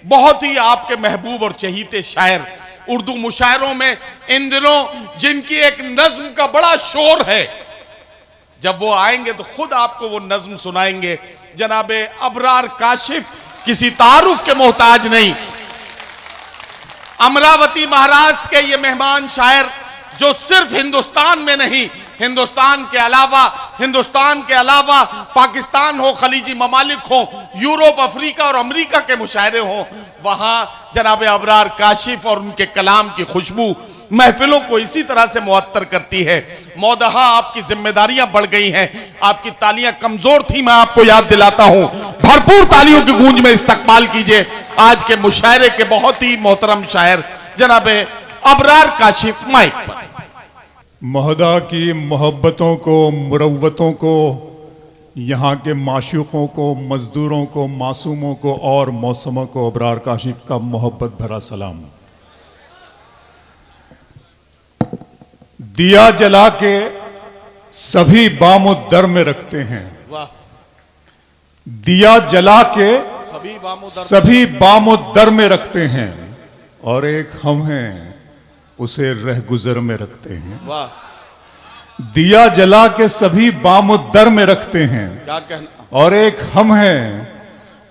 बहुत ही आपके महबूब और चहीते शायर उर्दू मुशायरों में इन दिनों जिनकी एक नज्म का बड़ा शोर है, जब वो आएंगे तो खुद आपको वो नज्म सुनाएंगे। जनाबे अबरार काशिफ किसी तारुफ के मोहताज नहीं, अमरावती महाराज के ये मेहमान शायर जो सिर्फ हिंदुस्तान में नहीं, हिंदुस्तान के अलावा पाकिस्तान हो, खलीजी ममालिक हो, यूरोप, अफ्रीका और अमेरिका के मुशायरे हो, वहां जनाबे अबरार काशिफ और उनके कलाम की खुशबू महफिलों को इसी तरह से मुअत्तर करती है। मौदहा आपकी जिम्मेदारियां बढ़ गई हैं, आपकी तालियां कमजोर थी, मैं आपको याद दिलाता हूं। भरपूर तालियों की गूंज में इस्तकबाल कीजिए आज के मुशायरे के बहुत ही मोहतरम शायर जनाबे अबरार काशिफ माइक पर। महोदा की मोहब्बतों को, मुरव्वतों को, यहाँ के माशूकों को, मजदूरों को, मासूमों को और मौसमों को अबरार काशिफ का मोहब्बत भरा सलाम। दिया जला के सभी बामो दर में रखते हैं, दिया जला के सभी बामो दर में रखते हैं, और एक हम हैं उसे रह गुजर में रखते हैं। दिया जला के सभी बामो दर में रखते हैं, क्या कहना, और एक हम हैं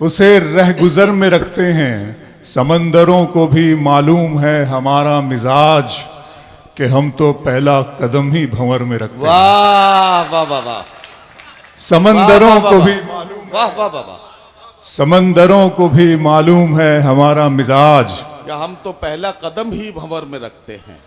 उसे रह गुजर में रखते हैं। समंदरों को भी मालूम है हमारा मिजाज कि हम तो पहला कदम ही भंवर में रखते हैं। वाह वाह वाह वाह। समंदरों को भी वाह वाह वाह। समंदरों को भी मालूम है हमारा मिजाज, या हम तो पहला कदम ही भंवर में रखते हैं।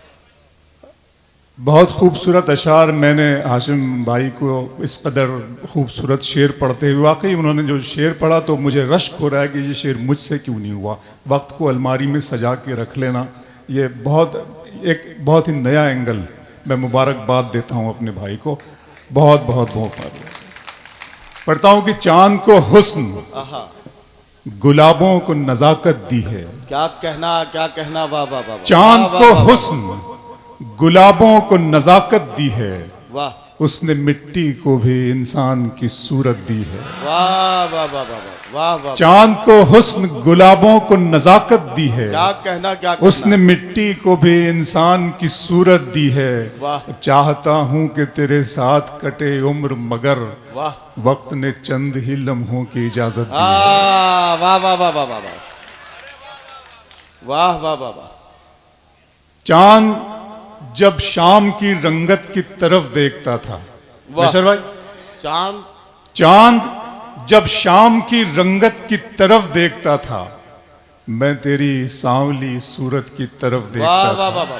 बहुत खूबसूरत अशार। मैंने हाशिम भाई को इस कदर खूबसूरत शेर पढ़ते हुए, वाकई उन्होंने जो शेर पढ़ा तो मुझे रश्क हो रहा है कि ये शेर मुझसे क्यों नहीं हुआ। वक्त को अलमारी में सजा के रख लेना, ये एक बहुत ही नया एंगल। मैं मुबारकबाद देता हूँ अपने भाई को, बहुत बहुत बहुत पढ़ता हूँ कि चांद को हुस्न, गुलाबों को नजाकत दी है। क्या कहना वाह वाह वाह। चांद को हुस्न, गुलाबों को नजाकत दी है, वाह। उसने मिट्टी को भी इंसान की सूरत दी है। वाह वाह वाह वाह वाह। चांद को हुस्न, गुलाबों को नजाकत दी है, क्या कहना उसने मिट्टी को भी इंसान की सूरत दी है। वाह। चाहता हूँ कि तेरे साथ कटे उम्र, मगर वाह, वक्त ने चंद ही लम्हों की इजाजत दी। वाह वाह वाह वाह वाह वाह वाह वाह। चांद जब शाम की रंगत की तरफ देखता था, बशर भाई, चांद जब शाम की रंगत की तरफ देखता था, मैं तेरी सांवली सूरत की तरफ देखता था।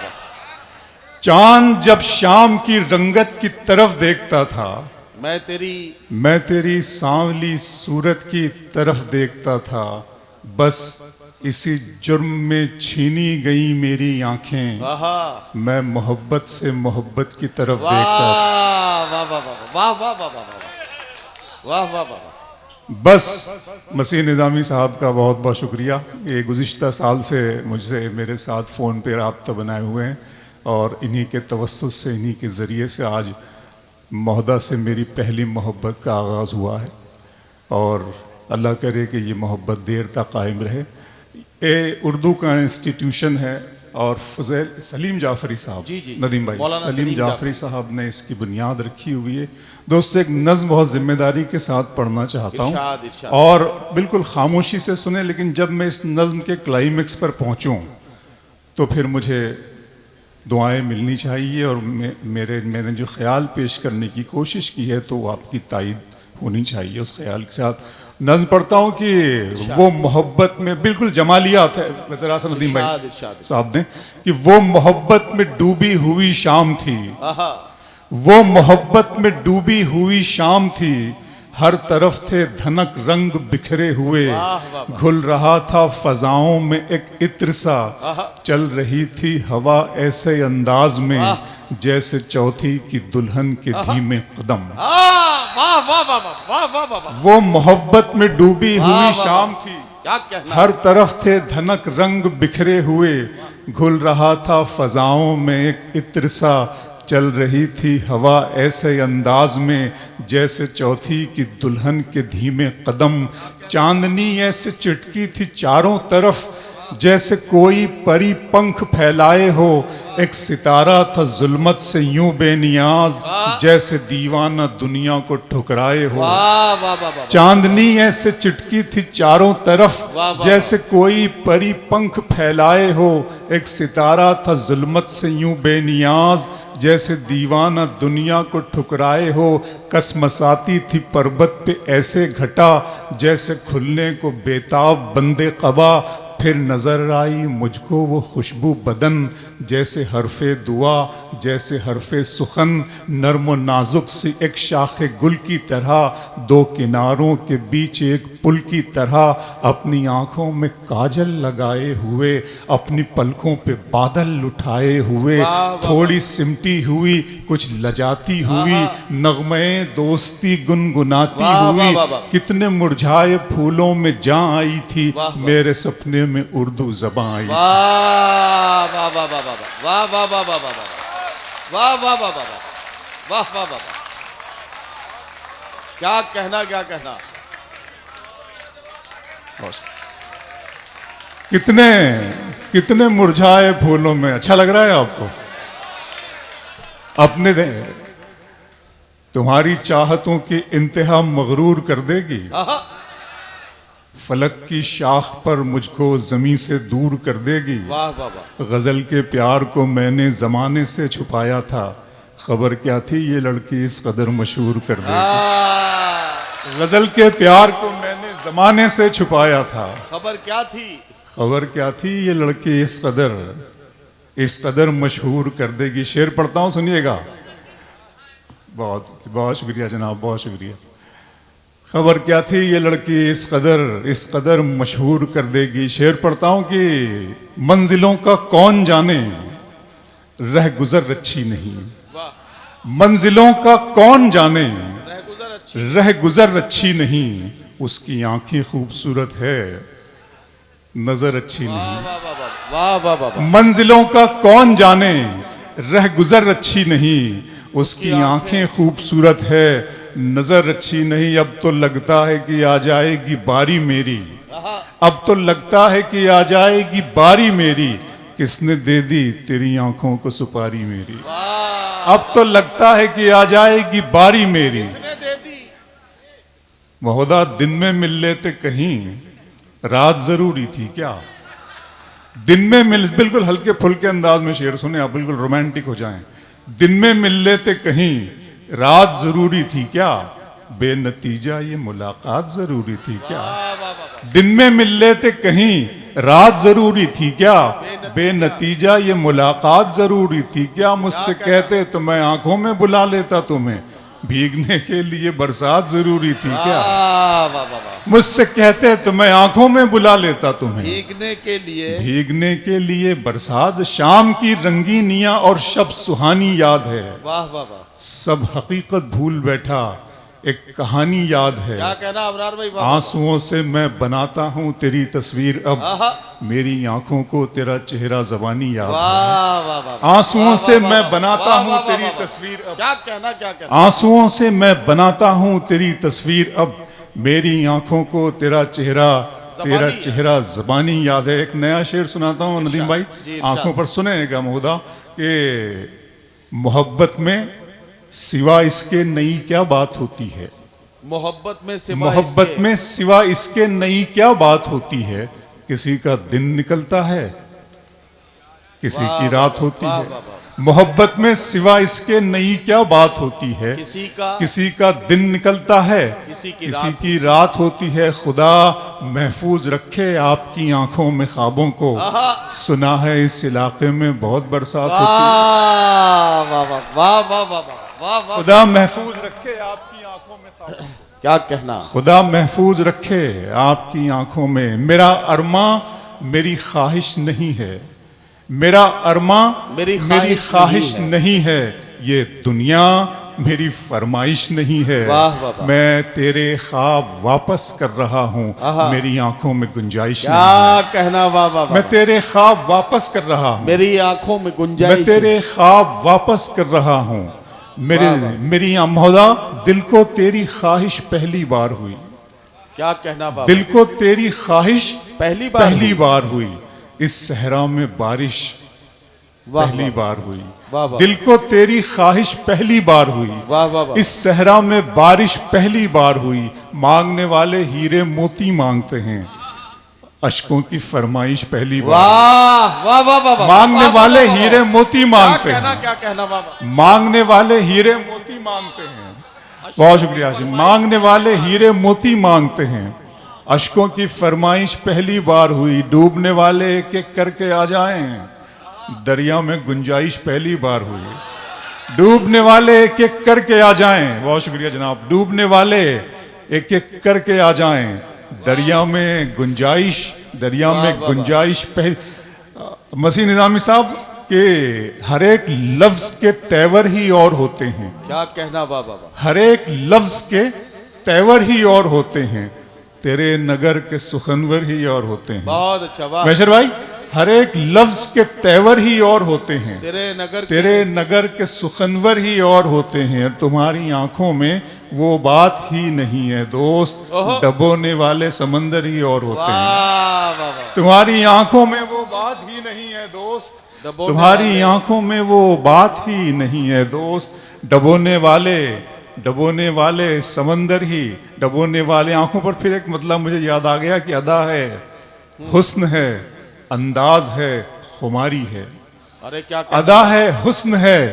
चांद जब शाम की रंगत की तरफ देखता था, मैं तेरी सांवली सूरत की तरफ देखता था। बस इसी जुर्म में छीनी गई मेरी आंखें, मैं मोहब्बत से मोहब्बत की तरफ देखता था। वाह वाह वाह वाह वाह वाह वाह वाह। बस मसीह निज़ामी साहब का बहुत बहुत शुक्रिया। ये गुज़िश्ता साल से मुझसे मेरे साथ फ़ोन पे राब्ता बनाए हुए हैं, और इन्हीं के तवस्सुस से, इन्हीं के ज़रिए से आज महोदा से मेरी पहली मोहब्बत का आगाज़ हुआ है, और अल्लाह करे कि ये मोहब्बत देर तक कायम रहे। ये उर्दू का इंस्टीट्यूशन है, और फुज़ैल सलीम जाफरी साहब, नदीम भाई, सलीम जाफरी साहब ने इसकी बुनियाद रखी हुई है। दोस्तों, एक नज़्म बहुत जिम्मेदारी के साथ पढ़ना चाहता हूँ, और बिल्कुल खामोशी से सुने, लेकिन जब मैं इस नज़्म के क्लाइमेक्स पर पहुँचूँ तो फिर मुझे दुआएं मिलनी चाहिए, और मैंने जो ख़याल पेश करने की कोशिश की है तो वो आपकी तायद होनी चाहिए। उस ख्याल के साथ नज़्म पढ़ता हूँ कि वो मोहब्बत में बिल्कुल जमालियात है ज़रा सा नदीम भाई साहब ने, कि वो मोहब्बत में डूबी हुई शाम थी, वो मोहब्बत में डूबी हुई शाम थी, हर तरफ थे धनक रंग बिखरे हुए, घुल रहा था फजाओं में एक इत्र सा, चल रही थी हवा ऐसे अंदाज में जैसे चौथी की दुल्हन के धीमे कदम। वो मोहब्बत में डूबी हुई शाम थी, हर तरफ थे धनक रंग बिखरे हुए, घुल रहा था फजाओं में एक इत्र सा, चल रही थी हवा ऐसे अंदाज में जैसे चौथी की दुल्हन के धीमे कदम। चांदनी ऐसे चिटकी थी चारों तरफ जैसे कोई परी पंख फैलाए हो। एक सितारा था जुल्मत से यूं बेनियाज जैसे दीवाना दुनिया को ठुकराए हो। चांदनी ऐसे चिटकी थी चारों तरफ जैसे कोई परी पंख फैलाए हो। एक सितारा था जुल्मत से यूं बेनियाज जैसे दीवाना दुनिया को ठुकराए हो। कसमसाती थी पर्वत पे ऐसे घटा जैसे खुलने को बेताब बंदे कबा। फिर नजर आई मुझको वो खुशबू बदन जैसे हरफे दुआ जैसे हरफे सुखन। नर्म नाजुक सी एक शाखे गुल की तरह दो किनारों के बीच एक पुल की तरह। अपनी आंखों में काजल लगाए हुए अपनी पलकों पे बादल उठाए हुए। थोड़ी सिमटी हुई कुछ लजाती हुई नगमे दोस्ती गुनगुनाती हुई। कितने मुरझाए फूलों में जा आई थी मेरे सपने में उर्दू ज़बान आई। वाह वाह वाह वाह वाह वाह वाह वाह वाह वाह वाह वाह वाह वाह वाह वाह। क्या कहना क्या कहना। कितने कितने मुरझाए फूलों में। अच्छा लग रहा है आपको? अपने तुम्हारी चाहतों की इंतहा मगरूर कर देगी। फलक की शाख पर मुझको जमीन से दूर कर देगी। वाह वाह वाह। गजल के प्यार को मैंने जमाने से छुपाया था। खबर क्या थी ये लड़की इस कदर मशहूर कर देगी। गजल के प्यार को मैंने जमाने से छुपाया था। खबर क्या थी? खबर क्या थी ये लड़की इस कदर मशहूर कर देगी। शेर पढ़ता हूँ सुनिएगा। बहुत बहुत शुक्रिया जनाब, बहुत शुक्रिया। खबर क्या थी ये लड़की इस कदर मशहूर कर देगी। शेर पढ़ता हूँ कि मंजिलों का कौन जाने रह गुजर अच्छी नहीं। मंजिलों का कौन जाने रह गुजर अच्छी नहीं। उसकी आंखें खूबसूरत है नजर अच्छी नहीं। वाह वाह वाह। मंजिलों का कौन जाने रह गुजर अच्छी नहीं। उसकी आंखें खूबसूरत है नजर अच्छी नहीं। अब तो लगता है कि आ जाएगी बारी मेरी। अब तो लगता है कि आ जाएगी बारी मेरी। किसने दे दी तेरी आंखों को सुपारी मेरी। अब तो लगता है कि आ जाएगी बारी मेरी। किसने दे दी? महोदय दिन में मिल लेते कहीं रात जरूरी थी क्या। दिन में मिल, बिल्कुल हल्के फुल्के अंदाज में शेर सुने आप, बिल्कुल रोमांटिक हो जाएं। दिन में मिल लेते कहीं रात जरूरी थी क्या। बेनतीजा ये मुलाकात जरूरी थी क्या। दिन में मिल लेते कहीं रात जरूरी थी क्या। बेनतीजा ये मुलाकात जरूरी थी क्या। मुझसे कहते तो मैं आंखों में बुला लेता तुम्हें। भीगने के लिए बरसात जरूरी थी क्या। मुझसे कहते तो मैं आंखों में बुला लेता तुम्हें। भीगने के लिए बरसात। शाम की रंगीनियां और शब सुहानी याद है। वाह वाह वाह। सब हकीकत भूल बैठा एक कहानी याद है। क्या कहना अबरार भाई। आंसुओं से मैं बनाता हूँ तेरी तस्वीर अब। मेरी आंखों को तेरा चेहरा ज़बानी याद है। आंसुओं से मैं बनाता हूँ तेरी तस्वीर अब। क्या कहना क्या कहना। आंसुओं से मैं बनाता हूँ तेरी तस्वीर अब। मेरी आंखों को तेरा चेहरा ज़बानी याद है। एक नया शेर सुनाता हूँ नदीम भाई, आंखों पर सुनेगा महोदय कि मोहब्बत में सिवा इसके नई क्या बात होती है। मोहब्बत में सिवा इसके नई क्या बात होती है। किसी का दिन निकलता है किसी की रात होती है। मोहब्बत में सिवा इसके नई क्या बात होती है। किसी का दिन निकलता है किसी की रात होती है। खुदा महफूज रखे आपकी आंखों में ख्वाबों को। सुना है इस इलाके में बहुत बरसात होती है। खुदा महफूज रखे आपकी आंखों में ख्वाबों को। क्या कहना। खुदा महफूज रखे आपकी आंखों में। मेरा अरमा मेरी ख्वाहिश नहीं है। मेरा अरमा मेरी ख्वाहिश नहीं है। ये दुनिया मेरी फरमाइश नहीं है। वाह, वाह, वाह। मैं तेरे ख्वाब वापस कर रहा हूँ, मेरी आंखों में गुंजाइश नहीं क्या कहना, वाह वाह है। मैं वाह। तेरे ख्वाब वापस कर रहा हूँ, मेरी आंखों में मैं गुंजाइश तेरे ख्वाब वापस कर रहा हूँ। वाह, वाह। मेरी मौला, दिल को तेरी ख्वाहिश पहली बार हुई, क्या कहना बाबा। दिल को तेरी ख्वाहिश पहली बार पहली हुई। बार हुई। इस सहरा में बारिश वाह, पहली वाह, बार हुई। वाह, वाह। दिल को तेरी ख्वाहिश पहली बार हुई। वाह वाह वाह। इस सहरा में बारिश पहली बार हुई। मांगने वाले हीरे मोती मांगते हैं, अशकों की फरमाइश पहली बार। वाह वाह वाह वाह वाह। मांगने वाह, वाह, वाले वाह, वाह। हीरे मोती मांगते क्या कहना, हैं, क्या कहना बाबा। मांगने वाले हीरे मोती मांगते हैं। बहुत शुक्रिया हाशिम। मांगने वाले हीरे मोती मांगते हैं, अशकों की फरमाइश पहली बार हुई। डूबने वाले एक एक करके आ जाएं, दरिया में गुंजाइश पहली बार हुई। डूबने वाले एक एक करके आ जाएं। बहुत शुक्रिया जनाब। डूबने वाले एक एक करके आ जाएं, दरिया में गुंजाइश, दरिया वाह, में वाह, वाह। गुंजाइश पहली। मसीह निजामी साहब के हर एक लफ्ज के तेवर ही और होते हैं, क्या कहना वाह वाह वाह। हर एक लफ्ज के तेवर ही और होते हैं, तेरे नगर के सुखनवर ही और होते हैं। बहुत अच्छा, वाह। मैशर भाई, हर एक लफ्ज के तेवर ही और होते हैं, तेरे नगर के- तेरे नगर के सुखनवर ही और होते हैं। तुम्हारी आंखों में वो बात ही नहीं है दोस्त, ओहो। डबोने वाले समंदर ही और होते हैं। वाह वाह वाह। तुम्हारी आंखों में वो बात ही नहीं है दोस्त, डबोने तुम्हारी वाले- आंखों में वो बात ही नहीं है दोस्त, डबोने वाले समंदर ही, डबोने वाले। आंखों पर फिर एक मतलब मुझे याद आ गया कि अदा है, हुस्न है, अंदाज है, खुमारी है। अरे क्या कहना। अदा है, हुस्न है,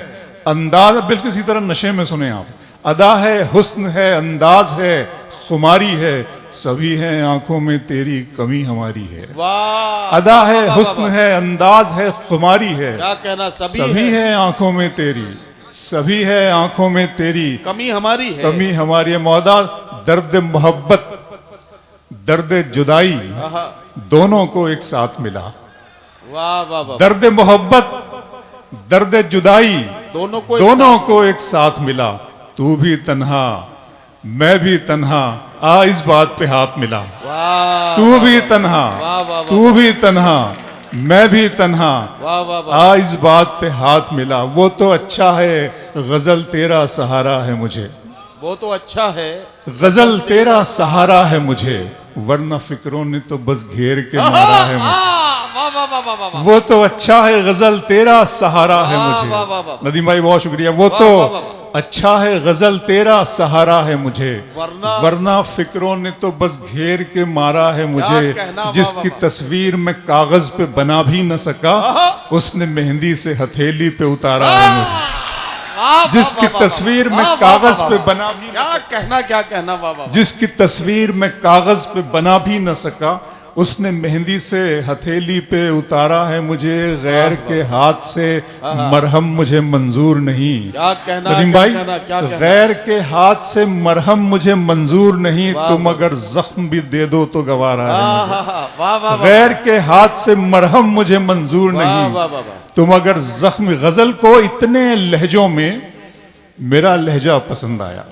अंदाज, बिल्कुल इसी तरह नशे में सुने आप। अदा है, हुस्न है, अंदाज है, खुमारी है, सभी है आंखों में तेरी, कमी हमारी है। वाह। अदा वाह, है, वाह, हुस्न वाह, है, अंदाज है, खुमारी है, क्या कहना। सभी है आंखों में तेरी, सभी है आंखों में तेरी, कमी हमारी है। कमी हमारी है। मौदा, दर्द मोहब्बत, दर्द जुदाई, आहा। दोनों को एक साथ मिला। वाह वाह वाह। दर्द मोहब्बत, दर्द जुदाई, दोनों को दोनों को एक साथ मिला। तू भी तन्हा, मैं भी तन्हा, आ इस बात पे हाथ मिला। वाह। तू भी तन्हा, वाह, वाह, वाह। तू भी तन्हा, मैं भी तन्हा, वाह वाह वाह। आ इस बात पे हाथ मिला। वो तो अच्छा है, गजल तेरा सहारा है मुझे, वो तो अच्छा है। गजल तेरा सहारा है मुझे, वरना फिक्रों ने तो बस घेर के मारा है मुझे। वाह वाह वाह वाह वाह। वो तो अच्छा है, गजल तेरा सहारा है वाह, मुझे। वाह, वाह, वाह। नदीम भाई बहुत शुक्रिया। वो वाह, तो वाह, वाह, वाह। अच्छा है, गजल तेरा सहारा है मुझे, वरना- वरना फिक्रों ने तो बस घेर के मारा है मुझे। कहना, वाह, जिसकी वाह, वाह। तस्वीर मैं कागज पे बना भी न सका, आहा। उसने मेहंदी से हथेली पे उतारा है मुझे। वाह, जिसकी वाह, वाह, तस्वीर वाह, मैं वाह, कागज वाह, पे वाह। बना भी न क्या कहना, क्या कहना। वाह वाह। जिसकी तस्वीर मैं कागज पे बना भी न सका, उसने मेहंदी से हथेली पे उतारा है मुझे। गैर के हाथ से मरहम मुझे मंजूर नहीं। क्या कहना, नदीम क्या भाई, कहना, क्या कहना। गैर के हाथ से मरहम मुझे मंजूर नहीं, वाह, तुम वाह। अगर जख्म भी दे दो तो गवारा है मुझे। वाह वाह वाह। गैर के हाथ से मरहम मुझे मंजूर वाह, नहीं, वाह, वाह, वाह। तुम अगर जख्म। गजल को इतने लहजों में मेरा लहजा पसंद आया,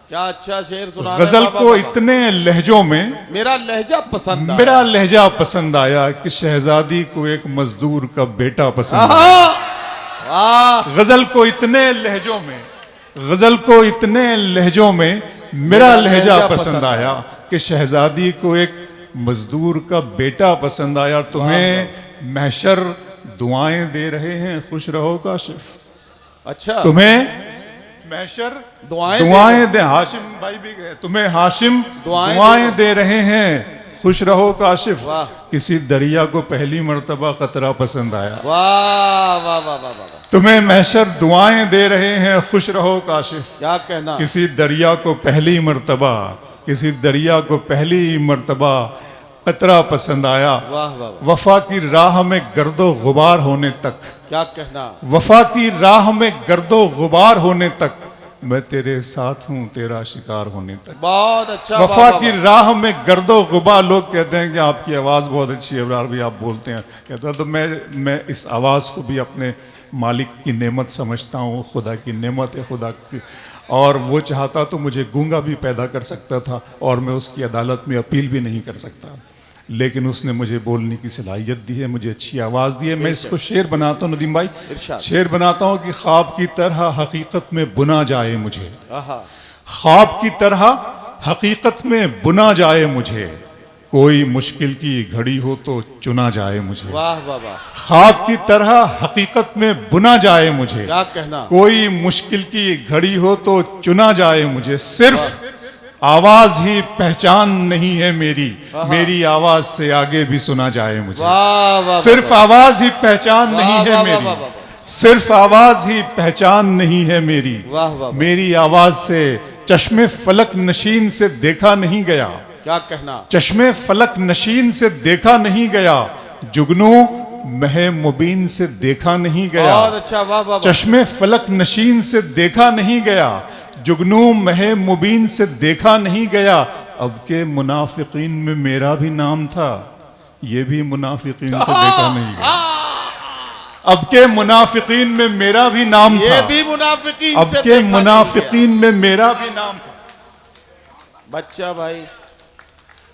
क्या अच्छा शेर सुना। गजल को इतने लहजों में मेरा लहजा पसंद आया। मेरा लहजा पसंद आया कि शहजादी को एक मजदूर का बेटा पसंद आया। आहा। वाह। गजल को इतने लहजों में, गजल को इतने लहजों में मेरा लहजा पसंद आया कि शहजादी को एक मजदूर का बेटा पसंद आया। तुम्हें महशर दुआएं दे रहे हैं, खुश रहो काशिफ। अच्छा। तुम्हें महशर दुआएं दे, हाशिम भाई भी गए। तुम्हें हाशिम दुआएं दुआएं दे रहे हैं, खुश रहो काशिफ। वाह। किसी दरिया को पहली मर्तबा कतरा पसंद आया। वाह वाह वाह वाह वाह। तुम्हें महशर दुआएं दे रहे हैं, खुश रहो काशिफ। क्या कहना। किसी दरिया को पहली मर्तबा, किसी दरिया को पहली मर्तबा कतरा पसंद आया। वाह वाह वाह। वफा की राह में गर्दो गुबार होने तक, क्या कहना। वफा की राह में गर्दो गुबार होने तक मैं तेरे साथ हूँ तेरा शिकार होने तक। बहुत अच्छा। वफा की राह में गर्दो गुबार, लोग कहते हैं कि आपकी आवाज़ बहुत अच्छी है अबरार भी, आप बोलते हैं, कहता है तो मैं इस आवाज़ को भी अपने मालिक की नेमत समझता हूँ, खुदा की नेमत है, खुदा की, और वो चाहता तो मुझे गूंगा भी पैदा कर सकता था और मैं उसकी अदालत में अपील भी नहीं कर सकता, लेकिन उसने मुझे बोलने की सलाहियत दी है, मुझे अच्छी आवाज़ दी है। मैं इसको शेर बनाता हूँ नदीम भाई, शेर बनाता हूँ कि ख्वाब की तरह हकीकत में बुना जाए मुझे, ख्वाब की तरह हकीकत में बुना जाए मुझे, कोई मुश्किल की घड़ी हो तो चुना जाए मुझे। वाह वाह वाह। ख्वाब की तरह हकीकत में बुना जाए मुझे, क्या कहना, कोई मुश्किल की घड़ी हो तो चुना जाए मुझे, सिर्फ आवाज ही पहचान नहीं है मेरी, मेरी आवाज से आगे भी सुना जाए मुझे। वाह वाह। सिर्फ आवाज ही पहचान नहीं है मेरी, सिर्फ आवाज ही पहचान नहीं है मेरी, मेरी आवाज से चश्मे फलक नशीन से देखा नहीं गया। क्या कहना, चश्मे फलक नशीन से देखा नहीं गया, जुगनू महे मुबीन से देखा नहीं गया। बहुत अच्छा, वाह वाह। चश्मे फलक नशीन से देखा नहीं गया, जुगनू महे मुबीन से देखा नहीं गया। अब के मुनाफिकीन में मेरा भी नाम था, ये भी मुनाफिकीन से देखा नहीं गया। अब के मुनाफिकीन में मेरा भी नाम था, ये भी मुनाफिकीन अब से के देखा मुनाफिकीन में मेरा भी नाम था। बच्चा भाई,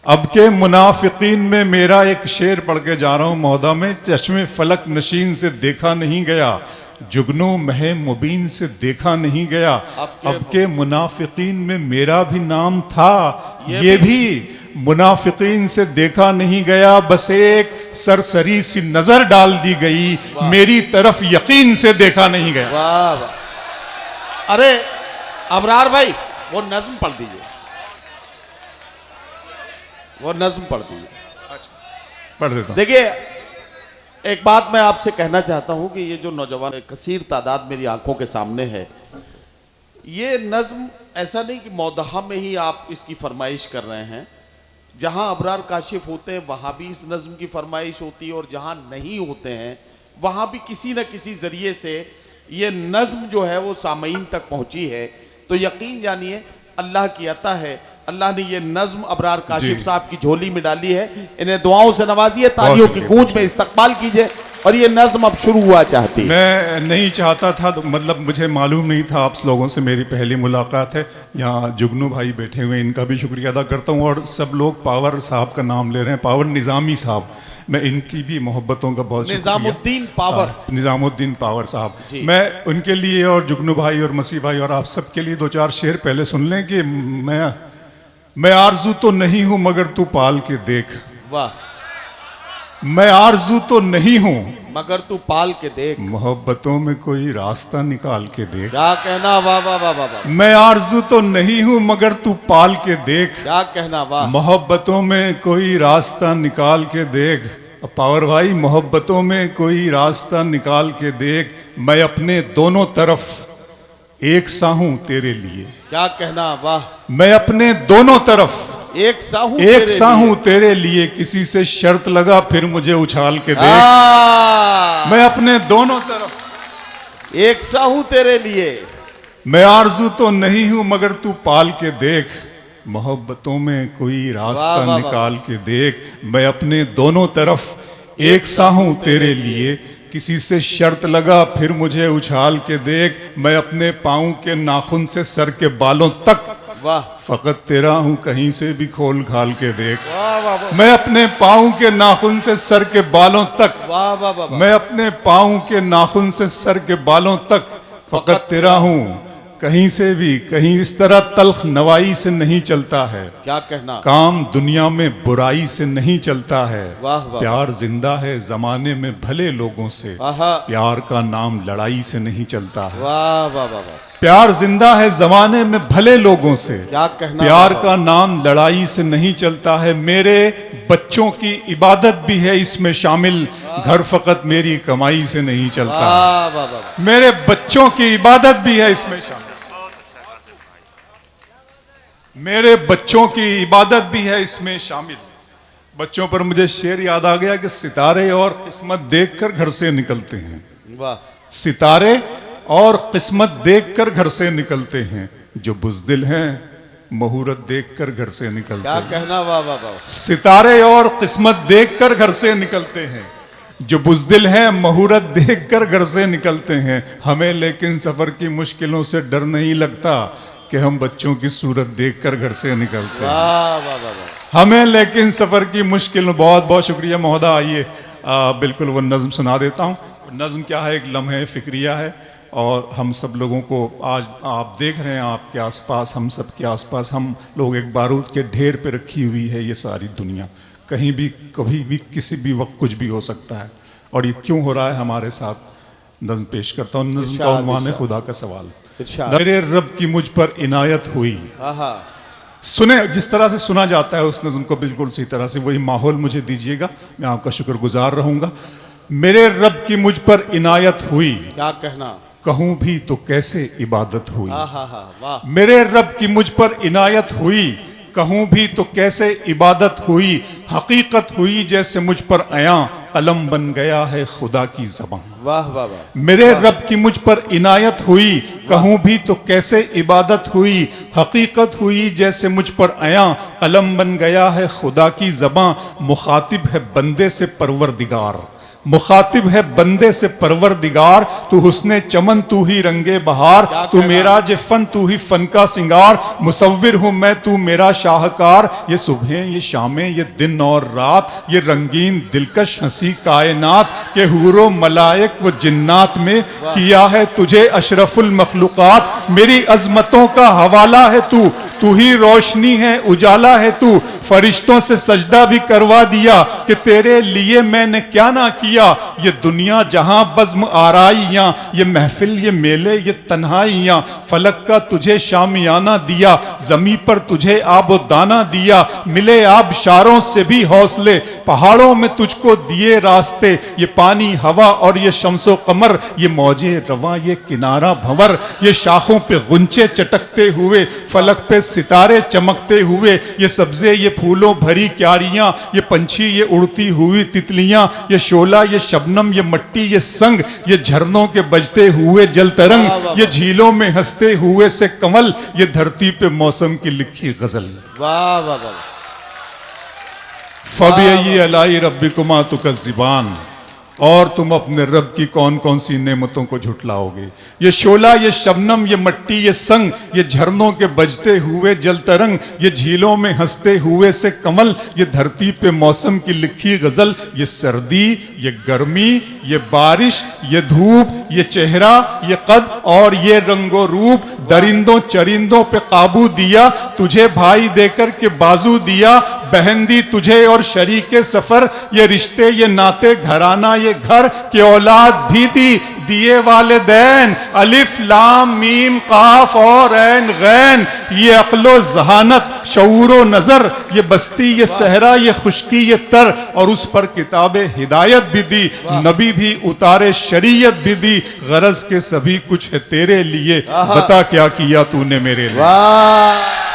अब के मुनाफिकीन में मेरा एक शेर पढ़ के जा रहा हूं महोदा में, चश्मे फलक नशीन से देखा नहीं गया, जुगनू महे मुबीन से देखा नहीं गया। अब के मुनाफिकीन में मेरा भी नाम था, ये भी मुनाफिकीन से देखा नहीं गया। बस एक सरसरी सी नजर डाल दी गई, मेरी तरफ यकीन से देखा नहीं गया। वाह वाह। अरे अबरार भाई, वो नज्म पढ़ दीजिए, वो नज्म पढ़ दीजिए। पढ़ देता हूं। देखिए, एक बात मैं आपसे कहना चाहता हूं कि ये जो नौजवान कसीर तादाद मेरी आंखों के सामने है, ये नज्म ऐसा नहीं कि मौदहा में ही आप इसकी फरमाइश कर रहे हैं, जहां अबरार काशिफ होते हैं वहां भी इस नज्म की फरमाइश होती है, और जहां नहीं होते हैं वहां भी किसी न किसी जरिए से ये नज्म जो है वो सामईन तक पहुंची है। तो यकीन जानिए अल्लाह की अता है, अल्लाह ने ये नज्म अबरार काशिफ साहब की झोली में डाली है। इन्हें दुआओं से नवाजिए, तालियों की गूंज में इस्तकबाल कीजिए, और ये नज्म अब शुरू हुआ चाहती है। मैं नहीं चाहता था, तो मतलब मुझे मालूम नहीं था, आप लोगों से मेरी पहली मुलाकात है। यहाँ जुगनू भाई बैठे हुए हैं, इनका भी शुक्रिया अदा करता हूँ, और सब लोग पावर साहब का नाम ले रहे हैं, पावर निज़ामी साहब, मैं इनकी भी मोहब्बतों का बहुत निजामुद्दीन पावर, निजामुद्दीन पावर साहब, मैं उनके लिए और जुगनू भाई और मसीह भाई और आप सबके लिए दो चार शेर पहले सुन लें कि मैं आरजू तो नहीं हूं मगर तू पाल के देख। वाह। मैं आरजू तो नहीं हूं मगर तू पाल के देख, मोहब्बतों में कोई रास्ता निकाल के देख। क्या कहना, वाह वाह वाह वाह। मैं आरजू तो नहीं हूं मगर तू पाल के देख, क्या कहना, वाह। मोहब्बतों में कोई रास्ता निकाल के देख। पावर भाई, मोहब्बतों में कोई रास्ता निकाल के देख, मैं अपने दोनों तरफ एक सा हूं तेरे लिए। क्या कहना, वाह। मैं अपने दोनों तरफ एक सा हूं तेरे लिए, किसी से शर्त लगा फिर मुझे उछाल के देख। मैं अपने दोनों तरफ एक सा हूं तेरे लिए, मैं आरजू तो नहीं हूं मगर तू पाल के देख, मोहब्बतों में कोई रास्ता निकाल के देख। मैं अपने दोनों तरफ एक सा हूं तेरे लिए, किसी से शर्त लगा फिर मुझे उछाल के देख। मैं अपने पाँव के नाखून से सर के बालों तक, वाह, फकत तेरा हूं कहीं से भी खोल खाल के देख। मैं अपने पाँव के नाखून से सर के बालों तक, वाह वाह वाह। मैं अपने पाँव के नाखून से सर के बालों तक, फकत तेरा हूं कहीं से भी, कहीं इस तरह तल्ख नवाई से नहीं चलता है। क्या कहना, काम दुनिया में बुराई से नहीं चलता है। वाह वाह। प्यार जिंदा है जमाने में भले लोगों से, प्यार का नाम लड़ाई से नहीं चलता है। वाह वाह वाह। प्यार जिंदा है जमाने में भले लोगों से, क्या कहना, प्यार का नाम लड़ाई से नहीं चलता है। मेरे बच्चों की इबादत भी है इसमें शामिल, घर फकत मेरी कमाई से नहीं चलता। वाह वाह वाह। मेरे बच्चों की इबादत भी है इसमें शामिल, मेरे बच्चों की इबादत भी है इसमें शामिल। बच्चों पर मुझे शेर याद आ गया कि सितारे और किस्मत देखकर घर से निकलते हैं। वाह। सितारे और किस्मत देखकर घर से निकलते हैं, जो बुज़दिल हैं मुहूर्त देखकर घर से निकलते क्या हैं। कहना, वाह वाह वाह। सितारे और किस्मत देखकर घर से निकलते हैं, जो बुज़दिल हैं मुहूर्त देखकर घर से निकलते हैं। हमें लेकिन सफर की मुश्किलों से डर नहीं लगता कि हम बच्चों की सूरत देखकर घर से निकलते हैं। वाह वाह वाह वाह। हमें लेकिन सफर की मुश्किल। बहुत बहुत शुक्रिया महोदय। आइए बिल्कुल वो नज़्म सुना देता हूँ। नज़्म क्या है? एक लम्हे फिक्रिया है, और हम सब लोगों को आज आप देख रहे हैं आपके आसपास, हम सब के आसपास हम लोग एक बारूद के ढेर पे रखी हुई है ये सारी दुनिया। कहीं भी कभी भी किसी भी वक्त कुछ भी हो सकता है, और ये क्यों हो रहा है हमारे साथ। नज़्म पेश करता हूँ। नज़्म का उन्वान है खुदा का सवाल। मेरे रब की मुझ पर इनायत हुई। सुने जिस तरह से सुना जाता है उस नज़्म को बिल्कुल उसी तरह से वही माहौल मुझे दीजिएगा, मैं आपका शुक्रगुजार रहूंगा। मेरे रब की मुझ पर इनायत हुई, क्या कहना, कहूं भी तो कैसे इबादत हुई। वाह। मेरे रब की मुझ पर इनायत हुई, कहूं भी तो कैसे इबादत हुई। हकीकत हुई जैसे मुझ पर आया, कलम बन गया है खुदा की ज़बान। वाह वाह वाह। मेरे रब की मुझ पर इनायत हुई, कहूं भी तो कैसे इबादत हुई। हकीकत हुई जैसे मुझ पर आया, कलम बन गया है खुदा की ज़बां। मुखातिब है बंदे से परवरदिगार, मुखातिब है बंदे से परवरदिगार। तू हुस्ने चमन तू ही रंगे बहार, तू मेरा जे फन तू ही फन का सिंगार। मुसव्विर हूँ मैं तू मेरा शाहकार, ये सुबह ये शामें ये दिन और रात, ये रंगीन दिलकश हंसी कायनात के हूरो मलाइक व जिन्नात में किया है तुझे अशरफुल मखलूकात। मेरी अजमतों का हवाला है तू, तू ही रोशनी है उजाला है तू। फरिश्तों से सजदा भी करवा दिया कि तेरे लिए मैंने क्या ना किया। ये दुनिया जहां बज़्म आराइयां, ये महफिल ये मेले ये तन्हाइयां। फलक का तुझे शामियाना दिया, जमी पर तुझे आबो दाना दिया। मिले आबशारों से भी हौसले, पहाड़ों में तुझको दिए रास्ते। ये पानी हवा और ये शम्सो कमर, ये मौजे रवा ये किनारा भंवर। ये शाखों पे गुंचे चटकते हुए, फलक पे सितारे चमकते हुए। ये सब्जे ये फूलों भरी क्यारियां, ये पंछी ये उड़ती हुई तितलियां। ये शोला ये शबनम ये मट्टी ये संग, ये झरनों के बजते हुए जल तरंग। ये झीलों में हंसते हुए से कमल, ये धरती पे मौसम की लिखी गजल। वाह वाह वाह। फबिय्यी अलाई रब्बिकुमा तुकज़्ज़िबान। और तुम अपने रब की कौन कौन सी नेमतों को झुटलाओगे। ये शोला ये शबनम ये मट्टी ये संग, ये झरनों के बजते हुए जल तरंग। ये झीलों में हंसते हुए से कमल, ये धरती पे मौसम की लिखी गजल। ये सर्दी ये गर्मी ये बारिश ये धूप ये चेहरा ये कद और ये रंगो रूप। दरिंदों चरिंदों पे काबू दिया, तुझे भाई देकर के बाजू दिया। बहन दी तुझे और शरीके सफर, ये रिश्ते ये नाते घराना ये घर। के औलाद भी दी दिए वालिदैन, अलिफ लाम मीम काफ और ऐन गैन। ये अक्लो जहानत शऊरो नजर, ये बस्ती ये सहरा ये खुशकी ये तर। और उस पर किताबे हिदायत भी दी, नबी भी उतारे शरीयत भी दी। गरज के सभी कुछ है तेरे लिए, बता क्या किया तूने मेरे लिए। वाह।